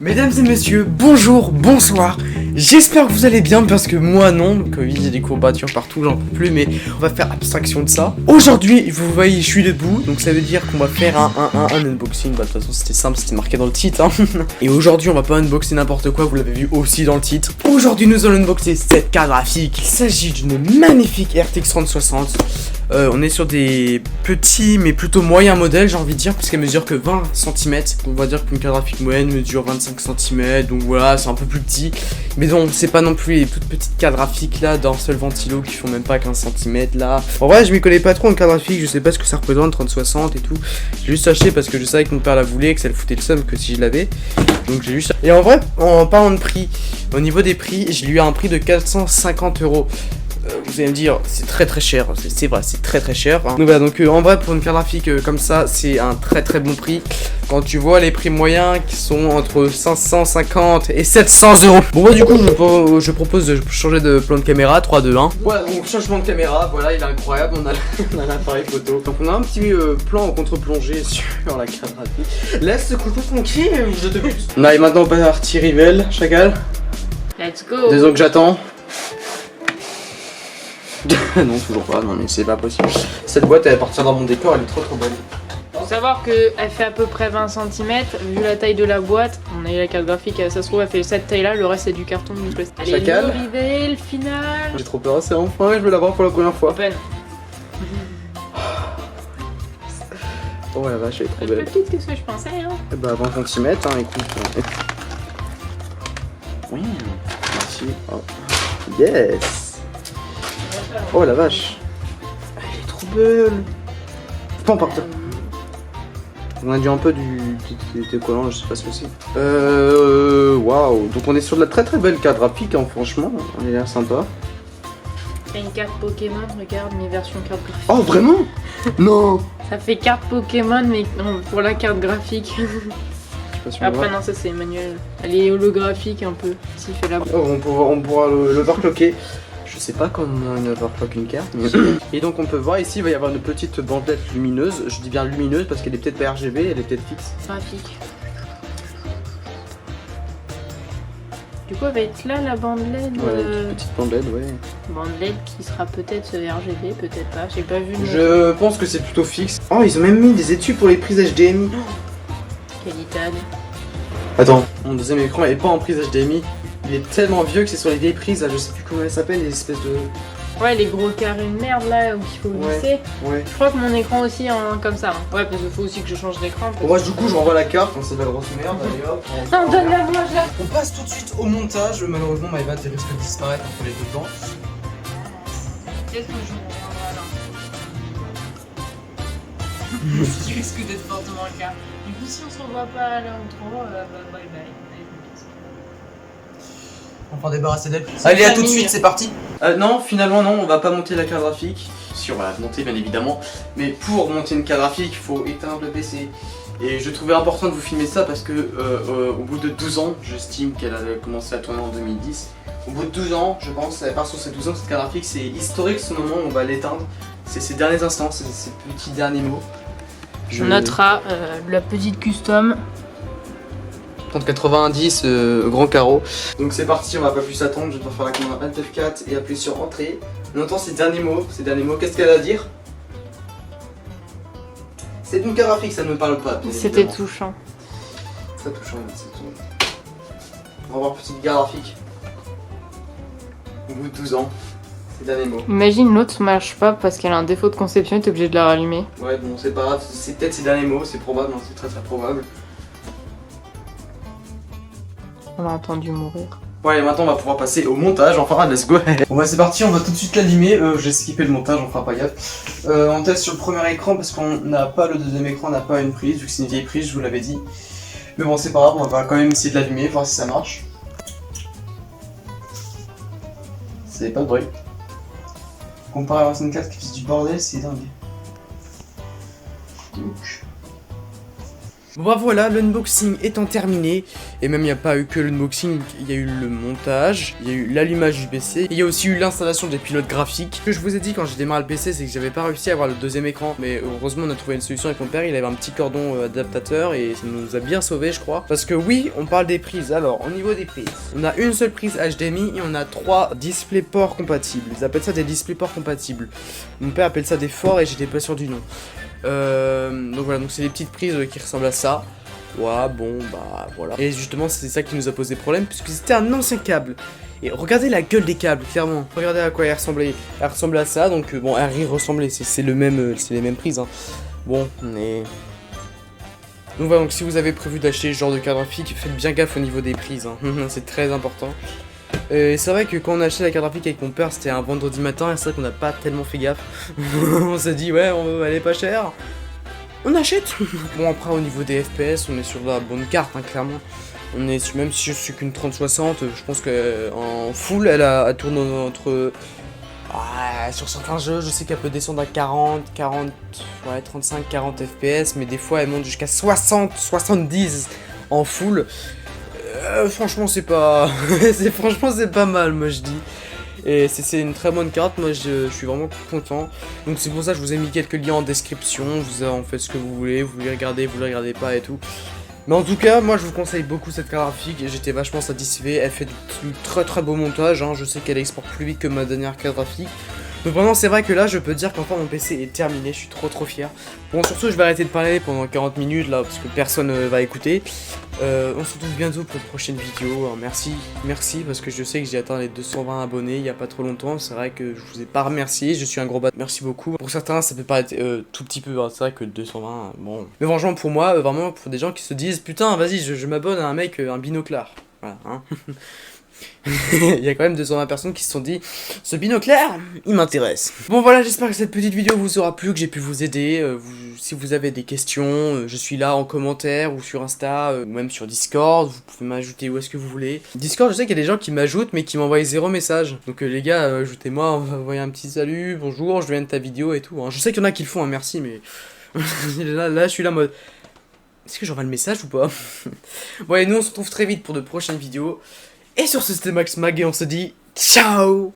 Mesdames et messieurs, bonjour, bonsoir, j'espère que vous allez bien parce que moi non, Covid, il y a des courbatures partout, j'en peux plus, mais on va faire abstraction de ça. Aujourd'hui, vous voyez, je suis debout, donc ça veut dire qu'on va faire un unboxing, bah de toute façon c'était simple, c'était marqué dans le titre, hein. Et aujourd'hui, on va pas unboxer n'importe quoi, vous l'avez vu aussi dans le titre. Aujourd'hui, nous allons unboxer cette carte graphique, il s'agit d'une magnifique RTX 3060. On est sur des petits mais plutôt moyens modèles, j'ai envie de dire, puisqu'elle mesure que 20 cm. On va dire qu'une carte graphique moyenne mesure 25 cm, donc voilà, c'est un peu plus petit. Mais donc, c'est pas non plus les toutes petites cartes graphiques là d'un seul ventilo qui font même pas 15 cm là. En vrai, je m'y connais pas trop en carte graphique, je sais pas ce que ça représente, 3060 et tout. J'ai juste acheté parce que je savais que mon père la voulait, que ça le foutait le seum que si je l'avais. Donc j'ai juste. Et en vrai, en parlant de prix, au niveau des prix, j'ai eu un prix de 450 €. Vous allez me dire, c'est très cher, c'est vrai, c'est très cher, hein. Donc voilà, donc en vrai pour une carte graphique comme ça, c'est un très bon prix. Quand tu vois les prix moyens qui sont entre 550 et 700 €. Bon bah du coup je propose de changer de plan de caméra, 3, 2, 1. Voilà, donc changement de caméra, voilà, il est incroyable, on a l'appareil photo. Donc on a un petit plan en contre-plongée sur la carte graphique. Laisse ce couteau tranquille, je te bute. Là et maintenant on passe à partie Rivel, Chacal. Let's go. Désolé que j'attends. Non, toujours pas, non mais c'est pas possible. Cette boîte elle appartient dans mon décor, elle est trop belle. Faut savoir qu'elle fait à peu près 20 cm, vu la taille de la boîte, on a eu la carte graphique, ça se trouve elle fait cette taille là, le reste c'est du carton du plastique. Allez, Chacal. le reveal final. J'ai trop peur, c'est enfin, je veux l'avoir pour la première fois. Open. Oh la vache, elle est trop Plus belle. petite que ce que je pensais, hein. Et bah 20 cm, hein, écoute. Oui, merci. Oh. Yes. Oh la vache. Elle est trop belle. Pas en partant. On a dû un peu du collant, je sais pas ce que c'est. Waouh. Donc on est sur de la très belle carte graphique, hein, franchement. On est l'air sympa. T'as une carte Pokémon, regarde mes versions carte graphique. Oh vraiment? Non. Ça fait carte Pokémon, mais non, pour la carte graphique. Je sais pas si on Après, voit. non, ça c'est Emmanuel. Elle est holographique un peu, s'il fait la. Oh, on pourra l'overclocker. Je sais pas comment on overclock une carte. Mais... Et donc on peut voir ici, il va y avoir une petite bandelette lumineuse. Je dis bien lumineuse parce qu'elle est peut-être pas RGB, elle est peut-être fixe. Graphique. Du coup, elle va être là la bande LED. Ouais, une petite bandelette, ouais. Bande LED qui sera peut-être RGB, peut-être pas. J'ai pas vu. Je pense que c'est plutôt fixe. Oh, ils ont même mis des étuis pour les prises HDMI. Qualité. Attends, mon deuxième écran est pas en prise HDMI. Il est tellement vieux que c'est sur les vieilles prises, là, je sais plus comment elles s'appellent, les espèces de... Ouais, les gros carrés de merde là où il faut glisser. Ouais. Je crois que mon écran aussi en comme ça. Hein. Ouais, parce qu'il faut aussi que je change d'écran. Bon, moi, du coup, je renvoie la carte, c'est de la grosse merde, allez hop. Non, donne-la moi, je la. On passe tout de suite au montage. Malheureusement, MyBat risque de disparaître entre les deux dents. Peut-être que je m'en Je risque d'être fortement le cas. Du coup, si on se revoit pas à l'intro, bye bye. On va débarrasser d'elle. Allez, à tout de famille. suite, c'est parti. Non, finalement, non, on va pas monter la carte graphique. Si, on va la monter, bien évidemment. Mais pour monter une carte graphique, il faut éteindre le PC. Et je trouvais important de vous filmer ça parce que au bout de 12 ans, j'estime qu'elle a commencé à tourner en 2010. Au bout de 12 ans, je pense, à part sur ces 12 ans, cette carte graphique, c'est historique ce moment où on va l'éteindre. C'est ses derniers instants, c'est ses petits derniers mots. On notera la petite custom. 3090 grand carreau. Donc c'est parti, on va pas plus attendre, je vais devoir faire la commande Alt F4 et appuyer sur entrée. On entend ces derniers mots, qu'est-ce qu'elle a à dire? C'est une carte graphique, ça ne me parle pas. bien C'était évidemment. touchant. Très touchant, c'est tout. On va voir petite carte graphique. Au bout de 12 ans, ces derniers mots. Imagine l'autre marche pas parce qu'elle a un défaut de conception et t'es obligé de la rallumer. Ouais bon c'est pas grave, c'est peut-être ces derniers mots, c'est probable, hein, c'est très probable. On l'a entendu mourir. Ouais, et maintenant on va pouvoir passer au montage, enfin let's go. Bon bah c'est parti, on va tout de suite l'allumer, j'ai skippé le montage, on fera pas gaffe. On teste sur le premier écran parce qu'on n'a pas le deuxième écran, on n'a pas une prise, vu que c'est une vieille prise, je vous l'avais dit. Mais bon c'est pas grave, on va quand même essayer de l'allumer, voir si ça marche. C'est pas de bruit. Comparé à l'ancienne 4 qui fait du bordel, c'est dingue. Donc... Bon bah voilà, l'unboxing étant terminé, et même il n'y a pas eu que l'unboxing, il y a eu le montage, il y a eu l'allumage du PC, il y a aussi eu l'installation des pilotes graphiques. Ce que je vous ai dit quand j'ai démarré le PC, c'est que j'avais pas réussi à avoir le deuxième écran, mais heureusement on a trouvé une solution avec mon père, il avait un petit cordon adaptateur et ça nous a bien sauvé je crois. Parce que oui, on parle des prises, alors au niveau des prises, on a une seule prise HDMI et on a 3 DisplayPort compatibles, ils appellent ça des DisplayPort compatibles. Mon père appelle ça des forts et j'étais pas sûr du nom. Donc voilà, donc c'est des petites prises qui ressemblent à ça. Ouais, bon, bah voilà. Et justement, c'est ça qui nous a posé problème, puisque c'était un ancien câble. Et regardez la gueule des câbles, clairement. Regardez à quoi elle ressemblait. Elle ressemble à ça, donc bon, elle y ressemblait. C'est le même, c'est les mêmes prises. Hein. Bon, mais. Donc voilà, donc si vous avez prévu d'acheter ce genre de carte graphique, faites bien gaffe au niveau des prises. Hein. C'est très important. C'est vrai que quand on a acheté la carte graphique avec mon père, c'était un vendredi matin, et c'est vrai qu'on n'a pas tellement fait gaffe. On s'est dit, ouais, elle est pas chère. On achète. Bon, après, au niveau des FPS, on est sur la bonne carte, hein, clairement. On est, même si je suis qu'une 3060, je pense qu'en full, elle tourne entre... sur certains jeux, je sais qu'elle peut descendre à 40, ouais, 35, 40 FPS, mais des fois, elle monte jusqu'à 60, 70 en full. Franchement, c'est pas... franchement, c'est pas mal, moi, je dis. Et c'est une très bonne carte, moi je suis vraiment content. Donc c'est pour ça que je vous ai mis quelques liens en description. Vous en faites ce que vous voulez les regardez, vous les regardez pas et tout. Mais en tout cas, moi je vous conseille beaucoup cette carte graphique et j'étais vachement satisfait. Elle fait du très très beau montage, hein. Je sais qu'elle exporte plus vite que ma dernière carte graphique. Donc vraiment c'est vrai que là je peux dire qu'enfin mon PC est terminé, je suis trop fier. Bon surtout je vais arrêter de parler pendant 40 minutes là parce que personne va écouter. On se retrouve bientôt pour une prochaine vidéo. Alors, merci parce que je sais que j'ai atteint les 220 abonnés il y a pas trop longtemps. C'est vrai que je vous ai pas remercié, je suis un gros bat. Merci beaucoup. Pour certains ça peut paraître tout petit peu, hein. C'est vrai que 220, bon. Mais franchement pour moi, vraiment pour des gens qui se disent putain vas-y je m'abonne à un mec, un binoclard. Voilà, hein. Il y a quand même 220 personnes qui se sont dit ce binoclard, il m'intéresse. Bon voilà, j'espère que cette petite vidéo vous aura plu, que j'ai pu vous aider. Si vous avez des questions, je suis là en commentaire ou sur Insta, ou même sur Discord. Vous pouvez m'ajouter où est-ce que vous voulez. Discord, je sais qu'il y a des gens qui m'ajoutent mais qui m'envoient 0 message. Donc les gars, ajoutez-moi, on va envoyer un petit salut, bonjour, je viens de ta vidéo et tout. Hein. Je sais qu'il y en a qui le font, hein, merci, mais là je suis là en mode... Est-ce que j'envoie le message ou pas? Bon et nous on se retrouve très vite pour de prochaines vidéos. Et sur ce c'était Max Mag et on se dit ciao.